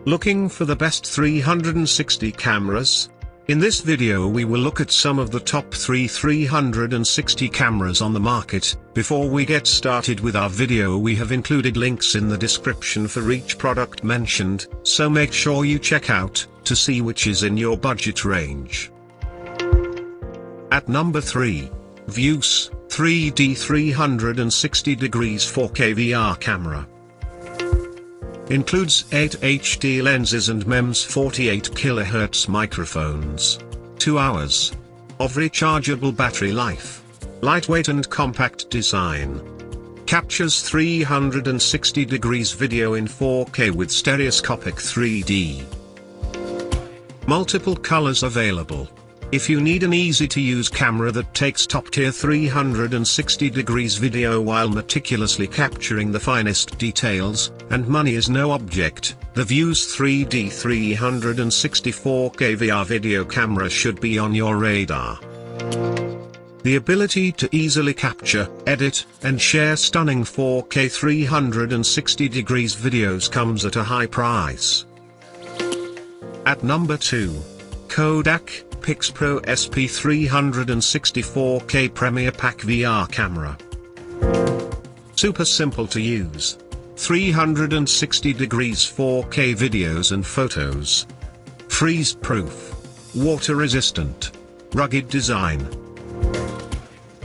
Looking for the best 360 cameras? In this video we will look at some of the top 360 cameras on the market. Before we get started with our video, we have included links in the description for each product mentioned, so make sure you check out, to see which is in your budget range. At number 3. Vuze 3D 360 degrees 4K VR camera. Includes 8 HD lenses and MEMS 48 kHz microphones. 2 hours of rechargeable battery life. Lightweight and compact design. Captures 360 degrees video in 4K with stereoscopic 3D. Multiple colors available. If you need an easy-to-use camera that takes top-tier 360 degrees video while meticulously capturing the finest details, and money is no object, the Vuze 3D 360 4K VR video camera should be on your radar. The ability to easily capture, edit, and share stunning 4K 360 degrees videos comes at a high price. At number 2. Kodak PIXPRO SP360 4K Premier Pack VR camera. Super simple to use. 360 degrees 4K videos and photos. Freeze proof. Water resistant. Rugged design.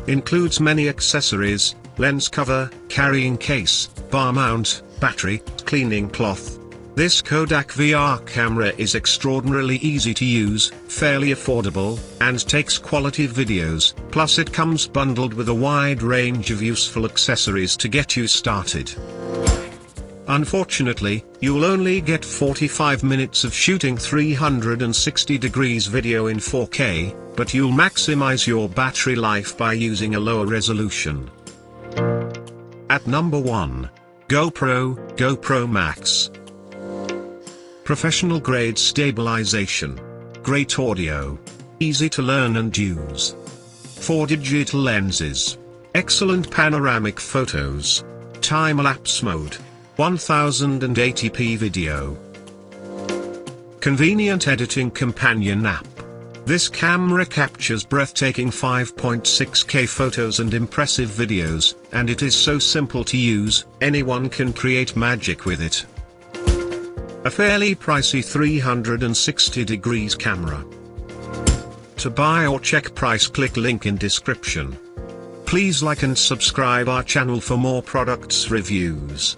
Includes many accessories: lens cover, carrying case, bar mount, battery, cleaning cloth. This Kodak VR camera is extraordinarily easy to use, fairly affordable, and takes quality videos, plus it comes bundled with a wide range of useful accessories to get you started. Unfortunately, you'll only get 45 minutes of shooting 360 degrees video in 4K, but you'll maximize your battery life by using a lower resolution. At number 1. GoPro GoPro MAX. Professional grade stabilization. Great audio. Easy to learn and use. 4 digital lenses. Excellent panoramic photos. Time-lapse mode. 1080p video. Convenient editing companion app. This camera captures breathtaking 5.6K photos and impressive videos, and it is so simple to use, anyone can create magic with it. A fairly pricey 360 degrees camera. To buy or check price, click link in description. Please like and subscribe our channel for more products reviews.